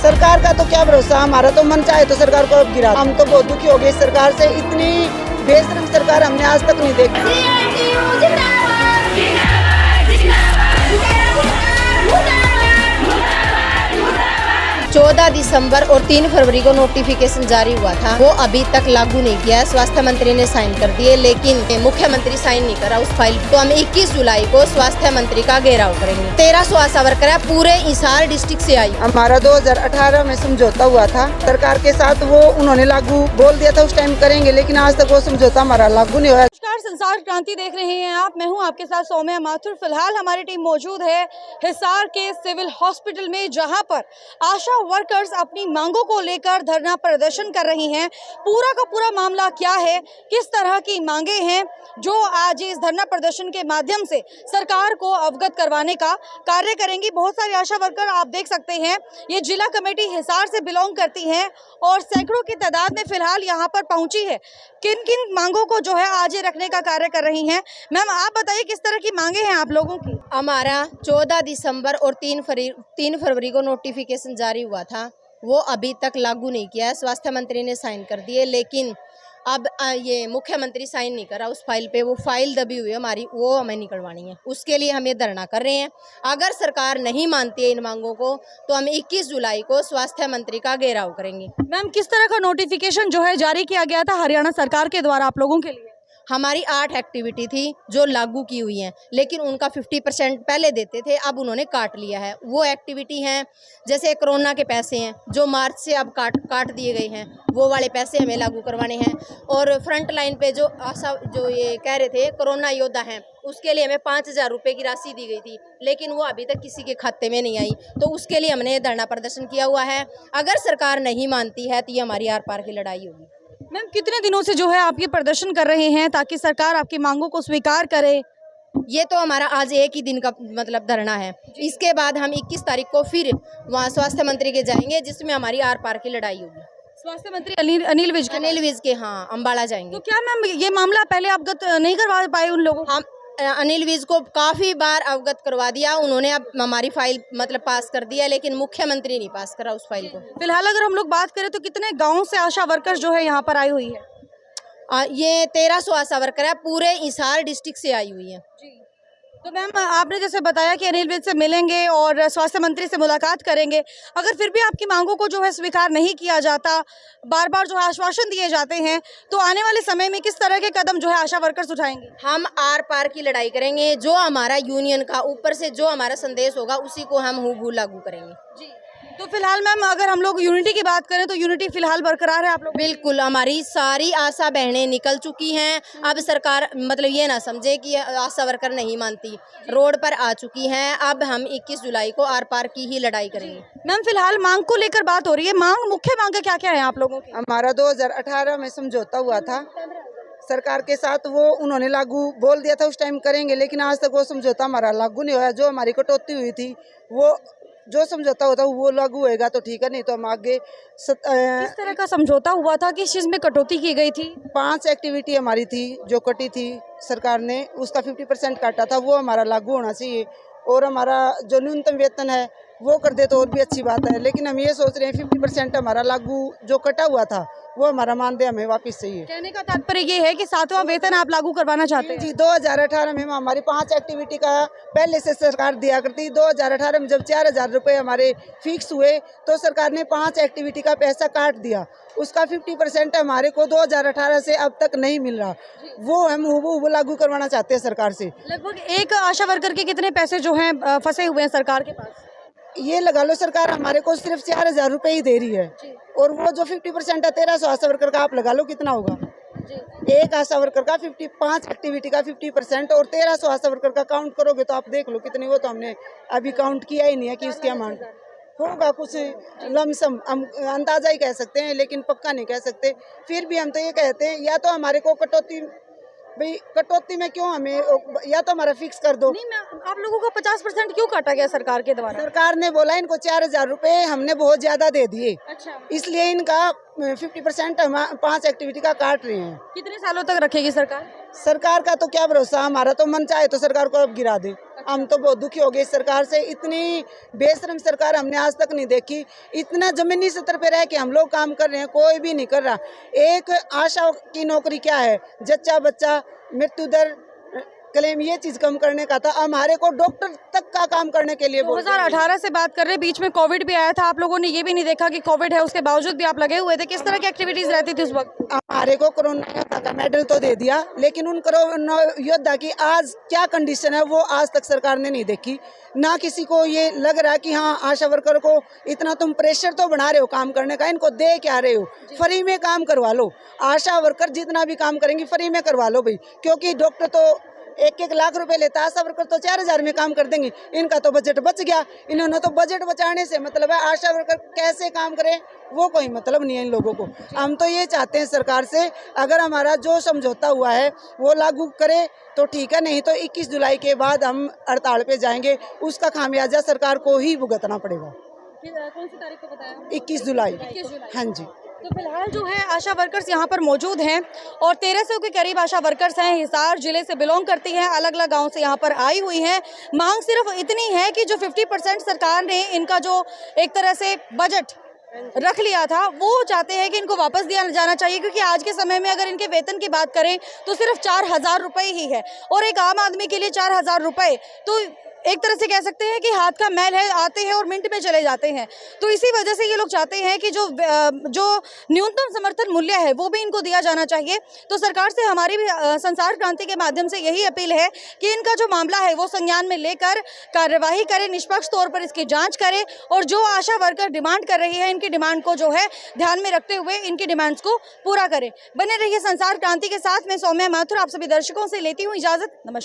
सरकार का तो क्या भरोसा, हमारा तो मन चाहे तो सरकार को अब गिरा। हम तो बहुत दुखी हो गए इस सरकार से, इतनी बेशर्म सरकार हमने आज तक नहीं देखी। 14 दिसंबर और 3 फरवरी को नोटिफिकेशन जारी हुआ था, वो अभी तक लागू नहीं किया है। स्वास्थ्य मंत्री ने साइन कर दिए, लेकिन मुख्यमंत्री साइन नहीं करा उस फाइल। तो हम 21 जुलाई को स्वास्थ्य मंत्री का घेराव करेंगे। 1300 आशा वर्कर है, पूरे हिसार डिस्ट्रिक्ट से आई। हमारा 2018 में समझौता हुआ था सरकार के साथ, वो उन्होंने लागू बोल दिया था उस टाइम करेंगे, लेकिन आज तक वो समझौता हमारा लागू नहीं हुआ। नमस्कार, संसार क्रांति देख रहे हैं आप। मैं हूं आपके साथ सौम्या माथुर। फिलहाल हमारी टीम मौजूद है हिसार के सिविल हॉस्पिटल में, जहां पर आशा वर्कर्स अपनी मांगों को लेकर धरना प्रदर्शन कर रही हैं। पूरा का पूरा मामला क्या है, किस तरह की मांगे हैं, जो आज इस धरना प्रदर्शन के माध्यम से सरकार को अवगत करवाने का कार्य करेंगी। बहुत सारे आशा वर्कर आप देख सकते हैं, ये जिला कमेटी हिसार से बिलोंग करती हैं और सैकड़ों की तादाद में फिलहाल यहाँ पर पहुंची है। किन किन मांगों को जो है आज रखने का कार्य कर रही हैं। मैम, आप बताइए किस तरह की मांगे हैं आप लोगों की। हमारा 14 दिसंबर और 3 फरवरी को नोटिफिकेशन जारी हुआ था, वो अभी तक लागू नहीं किया है। स्वास्थ्य मंत्री ने साइन कर दिए, लेकिन अब ये मुख्यमंत्री साइन नहीं करा उस फाइल पे। वो फाइल दबी हुई है हमारी, वो हमें निकलवानी है। उसके लिए हम ये धरना कर रहे हैं। अगर सरकार नहीं मानती है इन मांगों को, तो हम 21 जुलाई को स्वास्थ्य मंत्री का घेराव करेंगे। मैम, किस तरह का नोटिफिकेशन जो है जारी किया गया था हरियाणा सरकार के द्वारा आप लोगों के लिए? हमारी 8 एक्टिविटी थी जो लागू की हुई हैं, लेकिन उनका 50% पहले देते थे, अब उन्होंने काट लिया है। वो एक्टिविटी हैं जैसे कोरोना के पैसे हैं जो मार्च से अब काट दिए गए हैं, वो वाले पैसे हमें लागू करवाने हैं। और फ्रंट लाइन पे जो ये कह रहे थे कोरोना योद्धा हैं, उसके लिए हमें 5000 रुपये की राशि दी गई थी, लेकिन वो अभी तक किसी के खाते में नहीं आई। तो उसके लिए हमने धरना प्रदर्शन किया हुआ है। अगर सरकार नहीं मानती है तो ये हमारी आर पार की लड़ाई होगी। मैम, कितने दिनों से जो है आप ये प्रदर्शन कर रहे हैं ताकि सरकार आपकी मांगों को स्वीकार करे? ये तो हमारा आज एक ही दिन का मतलब धरना है। इसके बाद हम 21 तारीख को फिर वहाँ स्वास्थ्य मंत्री के जाएंगे, जिसमें हमारी आर पार की लड़ाई होगी। स्वास्थ्य मंत्री अनिल विज के हाँ, अम्बाला जाएंगे। तो क्या मैम ये मामला पहले अवगत नहीं करवा पाए उन लोगों? हम अनिल विज को काफ़ी बार अवगत करवा दिया, उन्होंने अब हमारी फाइल मतलब पास कर दिया, लेकिन मुख्यमंत्री नहीं पास करा उस फाइल को। फिलहाल अगर हम लोग बात करें तो कितने गाँव से आशा वर्कर्स जो है यहाँ पर आई हुई है? ये 1300 आशा वर्कर है, पूरे हिसार डिस्ट्रिक्ट से आई हुई है। तो मैम, आपने जैसे बताया कि अनिल विज से मिलेंगे और स्वास्थ्य मंत्री से मुलाकात करेंगे। अगर फिर भी आपकी मांगों को जो है स्वीकार नहीं किया जाता, बार बार जो है आश्वासन दिए जाते हैं, तो आने वाले समय में किस तरह के कदम जो है आशा वर्कर्स उठाएंगे? हम आर पार की लड़ाई करेंगे। जो हमारा यूनियन का ऊपर से जो हमारा संदेश होगा, उसी को हम हूबहू लागू करेंगे। जी। तो फिलहाल मैम, अगर हम लोग यूनिटी की बात करें तो यूनिटी फिलहाल बरकरार है आप लोग? बिल्कुल, हमारी सारी आशा बहनें निकल चुकी हैं। अब सरकार मतलब ये ना समझे कि आशा वर्कर नहीं मानती, रोड पर आ चुकी हैं। अब हम 21 जुलाई को आर पार की ही लड़ाई करेंगे। मैम, फिलहाल मांग को लेकर बात हो रही है। मुख्य मांग क्या क्या है आप लोगों की? हमारा 2018 में समझौता हुआ था सरकार के साथ, वो उन्होंने लागू बोल दिया था उस टाइम करेंगे, लेकिन आज तक वो समझौता हमारा लागू नहीं हुआ। जो हमारी कटौती हुई थी, वो जो समझौता होता वो लागू होएगा तो ठीक है, नहीं तो हम आगे किस तरह का समझौता हुआ था, किस चीज़ में कटौती की गई थी? 5 एक्टिविटी हमारी थी जो कटी थी, सरकार ने उसका 50% काटा था, वो हमारा लागू होना चाहिए। और हमारा जो न्यूनतम वेतन है वो कर दे तो और भी अच्छी बात है, लेकिन हम ये सोच रहे हैं 50% हमारा लागू जो कटा हुआ था वो हमारा मानदेय हमें वापस चाहिए। कहने का तात्पर्य ये है कि 7वां वेतन आप लागू करवाना चाहते हैं? जी, 2018 में हमारी 5 एक्टिविटी का पहले से सरकार दिया करती। 2018 में जब 4000 रुपये हमारे फिक्स हुए, तो सरकार ने 5 एक्टिविटी का पैसा काट दिया। उसका 50% हमारे को 2018 से अब तक नहीं मिल रहा, वो हम हूबहू लागू करवाना चाहते हैं सरकार से। लगभग एक आशा वर्कर के कितने पैसे जो हैं फंसे हुए हैं सरकार के पास? ये लगा लो, सरकार हमारे को सिर्फ 4000 रुपये ही दे रही है, और वो जो 50% है 1300 आशा वर्कर का, आप लगा लो कितना होगा। एक आशा वर्कर का 5 एक्टिविटी का 50% और 1300 आशा वर्कर का काउंट करोगे तो आप देख लो कितनी। वो तो हमने अभी काउंट किया ही नहीं है कि इसके अमाउंट होगा, कुछ लमसम हम अंदाजा ही कह सकते हैं, लेकिन पक्का नहीं कह सकते। फिर भी हम तो ये कहते हैं, या तो हमारे को कटौती, भाई कटौती में क्यों हमें, या तो हमारा फिक्स कर दो। नहीं, मैं आप लोगों का 50% क्यों काटा गया सरकार के द्वारा? सरकार ने बोला इनको 4000 रुपये हमने बहुत ज्यादा दे दिए, अच्छा, इसलिए इनका 50% हम 5 एक्टिविटी का काट रहे हैं। कितने सालों तक रखेगी सरकार? सरकार का तो क्या भरोसा, हमारा तो मन चाहे तो सरकार को अब गिरा दे। हम तो बहुत दुखी हो गए इस सरकार से। इतनी बेशरम सरकार हमने आज तक नहीं देखी। इतना जमीनी स्तर पे रह के हम लोग काम कर रहे हैं, कोई भी नहीं कर रहा। एक आशा की नौकरी क्या है, जच्चा बच्चा मृत्यु दर क्लेम, ये चीज कम करने का था। हमारे को डॉक्टर तक का काम करने के लिए 2018 से बात कर रहे हैं, बीच में कोविड भी आया था, आप लोगों ने ये भी नहीं देखा कि कोविड है, उसके बावजूद भी आप लगे हुए थे। किस तरह की एक्टिविटीज रहती थी उस वक्त? हमारे को कोरोना योद्धा का मेडल तो दे दिया, लेकिन उन कोरोना योद्धा की आज क्या कंडीशन है वो आज तक सरकार ने नहीं देखी। ना किसी को ये लग रहा कि हाँ आशा वर्कर को इतना तुम प्रेशर तो बना रहे हो काम करने का, इनको दे क्या रहे हो, फ्री में काम करवा लो। आशा वर्कर जितना भी काम करेंगी फ्री में करवा लो भाई, क्योंकि डॉक्टर तो 1-1 लाख रुपए लेता है, आशा वर्कर तो 4,000 में काम कर देंगे। इनका तो बजट बच गया। इन्होंने तो बजट बचाने से मतलब है, आशा वर्कर कैसे काम करें वो कोई मतलब नहीं है इन लोगों को। हम तो ये चाहते हैं सरकार से, अगर हमारा जो समझौता हुआ है वो लागू करे तो ठीक है, नहीं तो 21 जुलाई के बाद हम हड़ताल पे जाएंगे। उसका खामियाजा सरकार को ही भुगतना पड़ेगा। कौन सी तारीख को बताया? 21 जुलाई। हाँ जी। तो फिलहाल जो है आशा वर्कर्स यहाँ पर मौजूद हैं और 1300 के करीब आशा वर्कर्स हैं, हिसार जिले से बिलोंग करती हैं, अलग अलग गांव से यहाँ पर आई हुई हैं। मांग सिर्फ इतनी है कि जो 50% सरकार ने इनका जो एक तरह से बजट रख लिया था वो चाहते हैं कि इनको वापस दिया जाना चाहिए, क्योंकि आज के समय में अगर इनके वेतन की बात करें तो सिर्फ 4,000 रुपये ही है और एक आम आदमी के लिए 4,000 रुपये तो एक तरह से कह सकते हैं कि हाथ का मैल है, आते हैं और मिनट में चले जाते हैं। तो इसी वजह से ये लोग चाहते हैं कि जो न्यूनतम समर्थन मूल्य है वो भी इनको दिया जाना चाहिए। तो सरकार से हमारी भी संसार क्रांति के माध्यम से यही अपील है कि इनका जो मामला है वो संज्ञान में लेकर कार्यवाही करे, निष्पक्ष तौर पर इसकी जाँच करे और जो आशा वर्कर डिमांड कर रही है इनकी डिमांड को जो है ध्यान में रखते हुए इनकी डिमांड्स को पूरा करे। बने रहिए संसार क्रांति के साथ। मैं सौम्या माथुर आप सभी दर्शकों से लेती हूँ इजाज़त। नमस्कार।